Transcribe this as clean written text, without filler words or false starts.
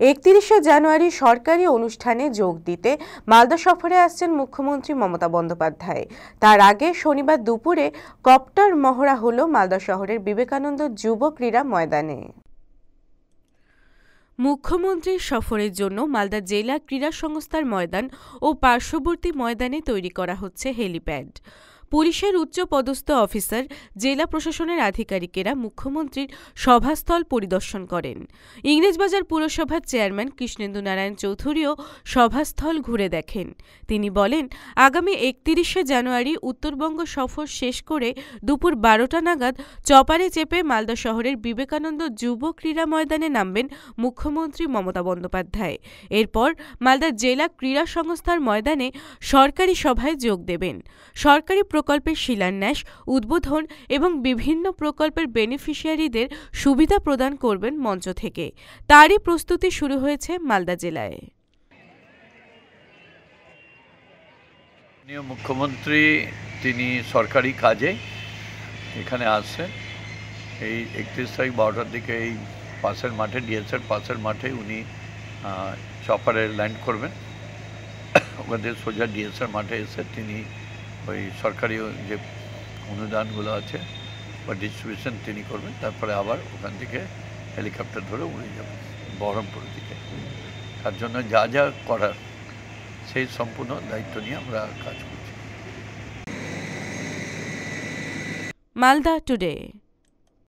31শে জানুয়ারি সরকারি অনুষ্ঠানে যোগ দিতে মালদা সফরে আসছেন মুখ্যমন্ত্রী মমতা বন্দ্যোপাধ্যায়। তার আগে শনিবার দুপুরে কপ্টার মহড়া হলো মালদা শহরের বিবেকানন্দ যুব ক্রীড়া ময়দানে। মুখ্যমন্ত্রীর সফরের জন্য মালদা জেলা ক্রীড়া সংস্থার ময়দান ও পার্শ্ববর্তী ময়দানে তৈরি করা হচ্ছে হেলিপ্যাড। পুলিশের উচ্চ পদস্থ অফিসার, জেলা প্রশাসনের আধিকারিকেরা মুখ্যমন্ত্রীর সভাস্থল পরিদর্শন করেন। ইংরেজবাজার পুরসভার চেয়ারম্যান কৃষ্ণেন্দু নারায়ণ চৌধুরীও সভাস্থল ঘুরে দেখেন। তিনি বলেন, আগামী 31শে জানুয়ারি উত্তরবঙ্গ সফর শেষ করে দুপুর 12টা নাগাদ চপারে চেপে মালদা শহরের বিবেকানন্দ যুব ক্রীড়া ময়দানে নামবেন মুখ্যমন্ত্রী মমতা বন্দ্যোপাধ্যায়। এরপর মালদা জেলা ক্রীড়া সংস্থার ময়দানে সরকারি সভায় যোগ দেবেন। সরকারি প্রকল্পের শিলান্যাস, উদ্বোধন এবং বিভিন্ন প্রকল্পের বেনিফিশিয়ারিদের সুবিধা প্রদান করবেন মঞ্চ থেকে। তারই প্রস্তুতি শুরু হয়েছে মালদা জেলায়। মুখ্যমন্ত্রী তিনি সরকারি কাজে এখানে আসছেন। এই 31 তারিখ 12টার দিকে এই পাশের মাঠে, ডিএসএর পাশের মাঠে উনি চপারে ল্যান্ড করবেন। ওখানে সোজা ডিএসএর মাঠে এসে তিনি ওই সরকারি যে অনুদানগুলো আছে বা ডিস্ট্রিবিউশন তিনি করবেন। তারপরে আবার ওখান থেকে হেলিকপ্টার ধরে উড়ে যাবেন বহরমপুরের দিকে। তার জন্য যা যা করার সেই সম্পূর্ণ দায়িত্ব নিয়ে আমরা কাজ করছি। মালদা টুডে।